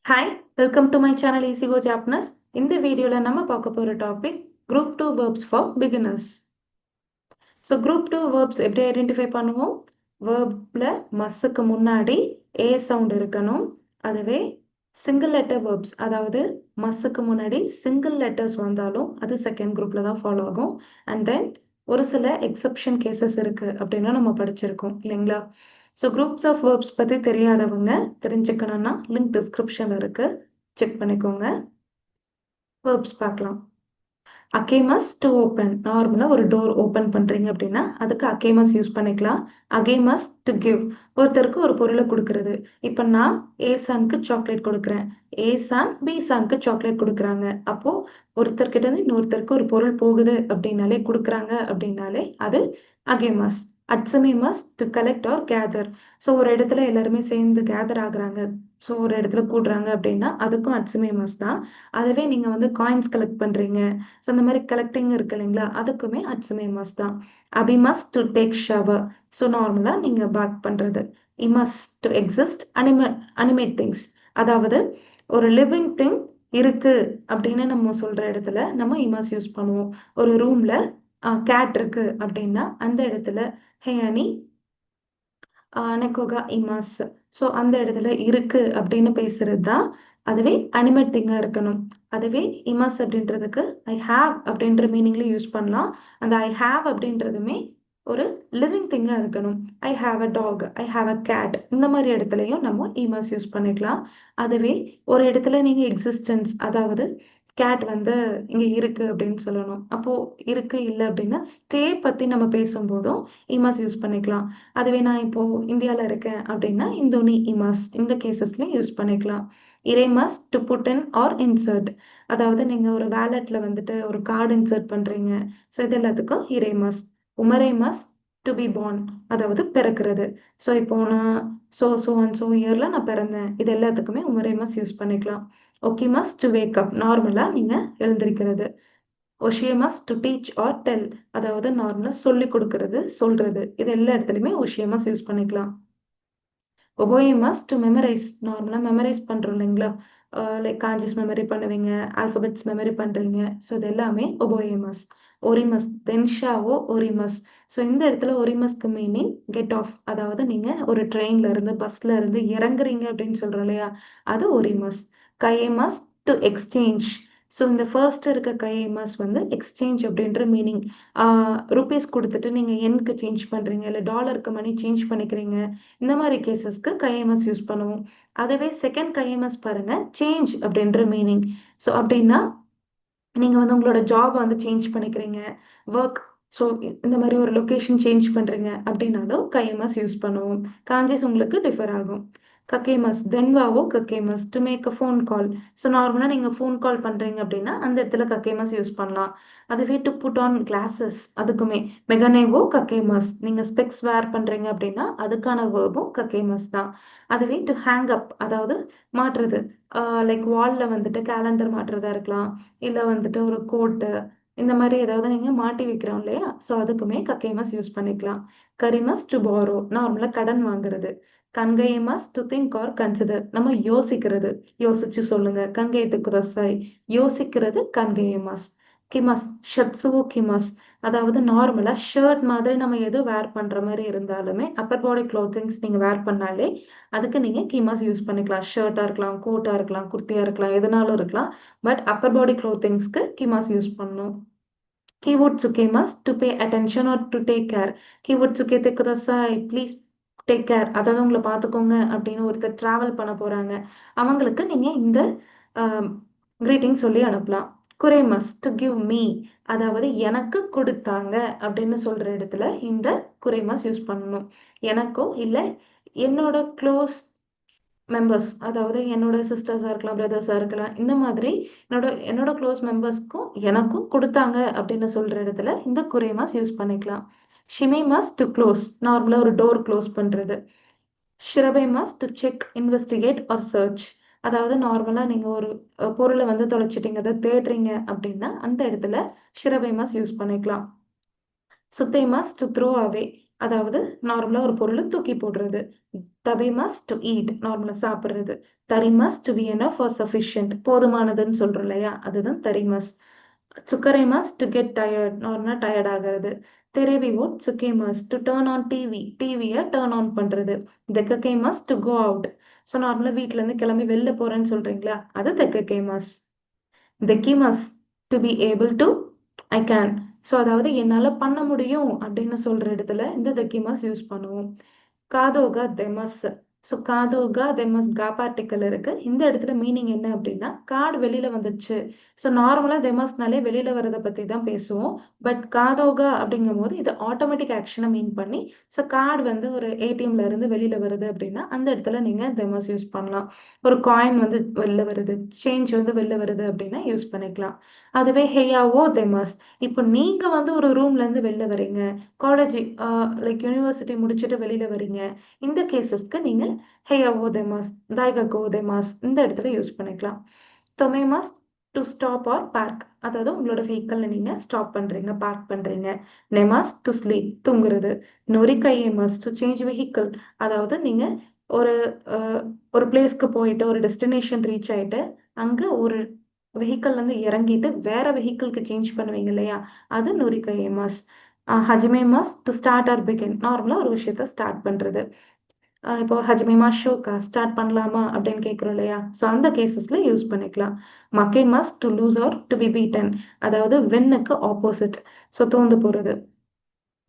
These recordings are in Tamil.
Hi, welcome to my channel easy go Japanese. இந்த வீடியோவில் நம்ம பார்க்க போகிற topic group 2 verbs for beginners. So group 2 verbs எப்படி ஐடென்டிஃபை பண்ணுவோம்? வேர்பில் மஸ்ஸுக்கு முன்னாடி ஏ சவுண்ட் இருக்கணும். அதுவே சிங்கிள் லெட்டர் verbs, அதாவது மஸ்ஸுக்கு முன்னாடி சிங்கிள் லெட்டர்ஸ் வந்தாலும் அது செகண்ட் குரூப்பில் தான் ஃபாலோ ஆகும். அண்ட் தென் ஒரு சில எக்ஸப்ஷன் கேசஸ் இருக்குது அப்படின்னு நம்ம படிச்சிருக்கோம் இல்லைங்களா? ஸோ குரூப்ஸ் ஆஃப் வேர்ப்ஸ் பற்றி தெரியாதவங்க தெரிஞ்சுக்கணும்னா லிங்க் டிஸ்கிரிப்ஷனில் இருக்குது, செக் பண்ணிக்கோங்க. வேர்ப்ஸ் பார்க்கலாம். அகேமஸ் டு ஓப்பன். நார்மலாக ஒரு டோர் ஓப்பன் பண்ணுறீங்க அப்படின்னா அதுக்கு அகேமஸ் யூஸ் பண்ணிக்கலாம். அகேமஸ் டு கிவ், ஒருத்தருக்கு ஒரு பொருளை கொடுக்கறது. இப்போ நான் ஏ சானுக்கு சாக்லேட் கொடுக்குறேன், ஏ சான் பி சானுக்கு சாக்லேட் கொடுக்குறாங்க. அப்போது ஒருத்தர்கிட்ட இருந்து இன்னொருத்தருக்கு ஒரு பொருள் போகுது அப்படின்னாலே, கொடுக்குறாங்க அப்படின்னாலே அது அகேமஸ். அட்சமேமஸ் to collect or gather. So ஒரு இடத்துல எல்லாருமே சேர்ந்து கேதர் ஆகுறாங்க, ஸோ ஒரு இடத்துல கூடுறாங்க அப்படின்னா அதுக்கும் அட்சமேமஸ் தான். அதுவே நீங்கள் வந்து காயின்ஸ் கலெக்ட் பண்ணுறீங்க, ஸோ இந்த மாதிரி கலெக்டிங் இருக்கு இல்லைங்களா, அதுக்குமே அட்சமேமஸ் தான். அபிமஸ் டு டேக் ஷவர். ஸோ நார்மலாக நீங்கள் பாத் பண்ணுறது. இமஸ் டு எக்ஸிஸ்ட் அனிமேட் திங்ஸ். அதாவது ஒரு லிவிங் திங் இருக்கு அப்படின்னு நம்ம சொல்ற இடத்துல நம்ம இமஸ் யூஸ் பண்ணுவோம். ஒரு ரூம்ல கேட் இருக்கு அப்படின்னா அந்த இடத்துல ஹேயானி நெக்கோகா இமாஸ். ஸோ அந்த இடத்துல இருக்கு அப்படின்னு பேசுறது தான். அதுவே அனிமேட் திங்காக இருக்கணும். அதுவே இமாஸ் அப்படின்றதுக்கு ஐ ஹாவ் அப்படின்ற மீனிங்ல யூஸ் பண்ணலாம். அந்த ஐ ஹாவ் அப்படின்றதுமே ஒரு லிவிங் திங்காக இருக்கணும். I have a dog, I have a cat, இந்த மாதிரி இடத்துலையும் நம்ம இமாஸ் யூஸ் பண்ணிக்கலாம். அதுவே ஒரு இடத்துல நீங்கள் எக்ஸிஸ்டன்ஸ், அதாவது கேட் வந்து இங்கே இருக்கு அப்படின்னு சொல்லணும். அப்போது இருக்கு இல்லை அப்படின்னா ஸ்டே பற்றி நம்ம பேசும்போதும் இமாஸ் யூஸ் பண்ணிக்கலாம். அதுவே நான் இப்போது இந்தியாவில் இருக்கேன் அப்படின்னா இந்தோனி இமாஸ், இந்த கேசஸ்லையும் யூஸ் பண்ணிக்கலாம். இரேமஸ் to put in or insert. அதாவது நீங்கள் ஒரு வேலெட்டில் வந்துட்டு ஒரு கார்டு இன்சர்ட் பண்ணுறீங்க, ஸோ இது எல்லாத்துக்கும் இரேமஸ். உமரேமஸ் டு பி born, அதாவது பிறக்கிறது. ஸோ இப்போ நான் ஸோ இயரில் நான் பிறந்தேன், இது எல்லாத்துக்குமே உமரேமஸ் யூஸ் பண்ணிக்கலாம். ஒக்கிமஸ் டு வேக் அப், நார்மலாக நீங்கள் எழுந்திருக்கிறது. ஒஷியமஸ் டு டீச் ஆர் டெல், அதாவது நார்மலாக சொல்லி கொடுக்கறது, சொல்றது, இது எல்லா இடத்துலையுமே ஒஷியமஸ் யூஸ் பண்ணிக்கலாம். ஒபோயமஸ் டு மெமரைஸ், நார்மலாக மெமரைஸ் பண்ணுறோம் இல்லைங்களா, லைக் கான்ஜிஸ் மெமரி பண்ணுவீங்க, ஆல்ஃபபெட்ஸ் மெமரி பண்ணுறீங்க, ஸோ இது எல்லாமே ஒபோயமஸ். ஒரிமஸ், தென்ஷாவோ ஒரிமஸ். ஸோ இந்த இடத்துல ஒரிமஸ்க்கு மீனிங் கெட் ஆஃப், அதாவது நீங்கள் ஒரு ட்ரெயினில் இருந்து பஸ்ஸில் இருந்து இறங்குறீங்க அப்படின்னு சொல்கிறோம் இல்லையா, அது ஒரிமஸ். கையமஸ் டு எக்ஸ்சேஞ்ச். ஸோ இந்த ஃபர்ஸ்ட் இருக்க கையமஸ் வந்து எக்ஸ்சேஞ்ச் அப்படின்ற மீனிங். ருபீஸ் கொடுத்துட்டு நீங்கள் எண்ணுக்கு சேஞ்ச் பண்ணுறீங்க, இல்லை டாலருக்கு மணி சேஞ்ச் பண்ணிக்கிறீங்க, இந்த மாதிரி கேசஸ்க்கு கைஎம்எஸ் யூஸ் பண்ணுவோம். அதுவே செகண்ட் கைஎம்எஸ் பாருங்க, சேஞ்ச் அப்படின்ற மீனிங். ஸோ அப்படின்னா நீங்கள் வந்து உங்களோட ஜாப் வந்து சேஞ்ச் பண்ணிக்கிறீங்க, ஒர்க், ஸோ இந்த மாதிரி ஒரு லொக்கேஷன் சேஞ்ச் பண்ணுறீங்க அப்படின்னாலும் கைஎம்எஸ் யூஸ் பண்ணுவோம். காஞ்சஸ் உங்களுக்கு டிஃபர் ஆகும். கக்கேமஸ், தென்வாவோ கக்கேமஸ் to make a phone call. So நார்மலாக நீங்கள் ஃபோன் கால் பண்ணுறீங்க அப்படின்னா அந்த இடத்துல கக்கேமஸ் யூஸ் பண்ணலாம். அதுவே டு புட் ஆன் கிளாஸஸ், அதுக்குமே மெகனேவோ கக்கேமஸ். நீங்கள் ஸ்பெக்ஸ் வேர் பண்ணுறீங்க அப்படின்னா அதுக்கான வேர்பும் கக்கேமஸ் தான். அதுவே டு ஹேங் அப், அதாவது மாற்றுறது, லைக் வாலில் வந்துட்டு கேலண்டர் மாற்றுறதா இருக்கலாம், இல்லை வந்துட்டு ஒரு கோட்டு, இந்த மாதிரி ஏதாவது நீங்கள் மாட்டி வைக்கிறோம் இல்லையா, ஸோ அதுக்குமே கக்கேமஸ் யூஸ் பண்ணிக்கலாம். கரிமஸ் டு பாரோ, நார்மலாக கடன் வாங்குறது. கன்கையமஸ் டு திங்க் ஆர் கன்சிடர், நம்ம யோசிக்கிறது, யோசிச்சு சொல்லுங்க. கங்கையத்துக்கு குதசாய், யோசிக்கிறது கன்கையமஸ். கிமஸ், ஷட்சுவோ கிமஸ், அதாவது நார்மலாக ஷர்ட் மாதிரி நம்ம எது வேர் பண்ணுற மாதிரி இருந்தாலுமே, அப்பர் பாடி க்ளோத்திங்ஸ் நீங்கள் வேர் பண்ணாலே அதுக்கு நீங்கள் கிமாஸ் யூஸ் பண்ணிக்கலாம். ஷர்ட்டாக இருக்கலாம், கோட்டாக இருக்கலாம், குர்த்தியாக இருக்கலாம், எதுனாலும் இருக்கலாம். பட் அப்பர் பாடி க்ளோத்திங்ஸ்க்கு கிமாஸ் யூஸ் பண்ணணும். கீவோர்ட் சுகேமஸ் to pay attention or to take care. Keyword சுகேते குதசாய், ப்ளீஸ் டேக் கேர், அதாவது உங்களை பார்த்துக்கோங்க அப்படின்னு ஒருத்தர் ட்ராவல் பண்ண போகிறாங்க, அவங்களுக்கு நீங்கள் இந்த க்ரீட்டிங் சொல்லி அனுப்பலாம். குரேமஸ் டு கிவ் மீ, அதாவது எனக்கு கொடுத்தாங்க அப்படின்னு சொல்கிற இடத்துல இந்த குரேமஸ் யூஸ் பண்ணணும். எனக்கோ இல்லை என்னோட க்ளோஸ் மெம்பர்ஸ், அதாவது என்னோட சிஸ்டர்ஸாக இருக்கலாம், பிரதர்ஸாக இருக்கலாம், இந்த மாதிரி என்னோட க்ளோஸ் மெம்பர்ஸ்க்கும் எனக்கும் கொடுத்தாங்க அப்படின்னு சொல்கிற இடத்துல இந்த குரேமஸ் யூஸ் பண்ணிக்கலாம். ஷிமேமஸ் டு க்ளோஸ், நார்மலாக ஒரு டோர் க்ளோஸ் பண்ணுறது. ஷிரபேமஸ் to check, investigate or search, அதாவது நார்மலாக நீங்கள் ஒரு பொருளை வந்து தொலைச்சிட்டீங்க, அதை தேடுறீங்க அப்படின்னா அந்த இடத்துல ஷிரபேமஸ் யூஸ் பண்ணிக்கலாம். சுத்தேமஸ் டு த்ரோ அவே, அதாவது நார்மலா ஒரு பொருளை தூக்கி போடுறது. தபிமஸ் டு ஈட், நார்மலா சாப்பிடுறது. தரிமஸ் to be enough for sufficient, போதுமானதுன்னு சொல்றோம் இல்லையா, அதுதான் தரிமஸ். சுக்கரேமஸ் டு கெட் டயர்ட், நார்மலா டயர்ட் ஆகிறது. தெரேவிவோட் சுக்கேமஸ் டு டர்ன் ஆன் டிவி, டிவியை டர்ன் ஆன் பண்றது. தெக்ககேமஸ் டு கோ அவுட், ஸோ நார்மலா வீட்ல இருந்து கிளம்பி வெளில போறேன்னு சொல்றீங்களா, அது தெக்ககேமஸ். தெக்கிமஸ் to be able to, I can, so அதாவது என்னால் பண்ண முடியும் அப்படின்னு சொல்ற இடத்துல இந்த தெக்கிமஸ் யூஸ் பண்ணுவோம். காதோகா தெமஸ், ஸோ காதோகா தெமஸ் கா பார்ட்டிக்கல் இருக்கு. இந்த இடத்துல மீனிங் என்ன அப்படின்னா கார்டு வெளியில வந்துச்சு. ஸோ நார்மலா தெமஸ்னாலே வெளியில வரதை பத்தி தான் பேசுவோம். பட் காதோகா அப்படிங்கும் போது இது ஆட்டோமேட்டிக் ஆக்ஷனை மீன் பண்ணி, ஸோ கார்டு வந்து ஒரு ஏடிஎம்ல இருந்து வெளியில வருது அப்படின்னா அந்த இடத்துல நீங்க தெமஸ் யூஸ் பண்ணலாம். ஒரு காயின் வந்து வெளில வருது, சேஞ்ச் வந்து வெளில வருது அப்படின்னா யூஸ் பண்ணிக்கலாம். அதுவே ஹேயாவோ தெமஸ், இப்போ நீங்க வந்து ஒரு ரூம்ல இருந்து வெளில வரீங்க, காலேஜ் லைக் யூனிவர்சிட்டி முடிச்சுட்டு வெளியில வரீங்க, இந்த கேசஸ்க்கு நீங்க ஹேயாவோ தெமாஸ், தாய்ககோ தெமாஸ் இந்த இடத்துல யூஸ் பண்ணிக்கலாம். தொமேமாஸ் டு ஸ்டாப் ஆர் பார்க், அதாவது உங்களோட வெஹிக்கல்ல நீங்க ஸ்டாப் பண்றீங்க, பார்க் பண்றீங்க. நெமாஸ் டு ஸ்லீப், தூங்குறது. நொரிகையேமாஸ் டு சேஞ்ச் வெஹிக்கிள், அதாவது நீங்க ஒரு ஒரு பிளேஸ்க்கு போயிட்டு ஒரு டெஸ்டினேஷன் ரீச் ஆயிட்டு அங்க ஒரு வெஹிக்கல்ல இருந்து இறங்கிட்டு வேற வெஹிக்கிள்க்கு சேஞ்ச் பண்ணுவீங்க இல்லையா, அது நொரிகையேமாஸ். ஹஜிமேமாஸ் டு ஸ்டார்ட் ஆர் பிகின், நார்மலா ஒரு விஷயத்த ஸ்டார்ட் பண்றது. இப்போ ஹஜ்மிமா ஷோக்கா ஸ்டார்ட் பண்ணலாமா அப்படின்னு கேட்குறோம் இல்லையா, ஸோ அந்த கேசஸ்ல யூஸ் பண்ணிக்கலாம். மக்கே மஸ் to lose or to be beaten, அதாவது வின்னுக்கு ஆப்போசிட், ஸோ தோந்து போறது.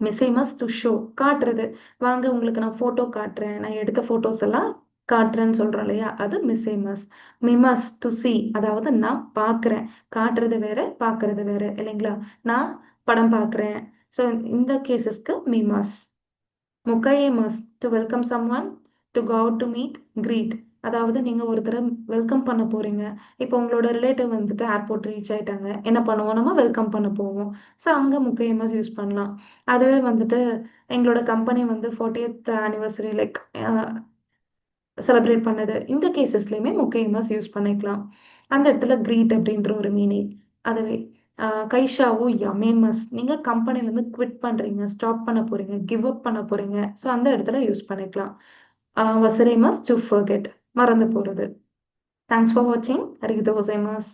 மிஸ்ஸேமஸ் டு ஷோ, காட்டுறது. வாங்க உங்களுக்கு நான் ஃபோட்டோ காட்டுறேன், நான் எடுத்த ஃபோட்டோஸ் எல்லாம் காட்டுறேன்னு சொல்கிறோம் இல்லையா, அது மிஸ்ஸேமஸ். மிமஸ் டு சி, அதாவது நான் பார்க்குறேன், காட்டுறது வேற பார்க்கறது வேற இல்லைங்களா, நான் படம் பார்க்குறேன். ஸோ இந்த கேசஸ்க்கு மிமாஸ். முக்கையேமஸ் to welcome someone, to go out to meet, greet, அதாவது நீங்கள் ஒருத்தரை வெல்கம் பண்ண போறீங்க. இப்போ உங்களோட ரிலேட்டிவ் வந்துட்டு ஏர்போர்ட் ரீச் ஆயிட்டாங்க, என்ன பண்ணுவோம், நம்ம வெல்கம் பண்ண போவோம். ஸோ அங்கே முக்கையமஸ் யூஸ் பண்ணலாம். அதுவே வந்துட்டு எங்களோட கம்பெனி வந்து 40th ஆனிவர்சரி லைக் செலிப்ரேட் பண்ணது, இந்த கேசஸ்லையுமே முக்கையமஸ் யூஸ் பண்ணிக்கலாம். அந்த இடத்துல கிரீட் அப்படின்ற ஒரு மீனிங். அதுவே கைஷாவோ யமேமஸ், நீங்கள் கம்பெனிலேருந்து குவிட் பண்ணுறீங்க, ஸ்டாப் பண்ண போறீங்க, கிவ் அப் பண்ண போறீங்க, ஸோ அந்த இடத்துல யூஸ் பண்ணிக்கலாம். வசரேமஸ் டு ஃபர்கெட், மறந்து போகிறது. தேங்க்ஸ் ஃபார் வாட்சிங். அரிகிதோ கோசைமாஸ்.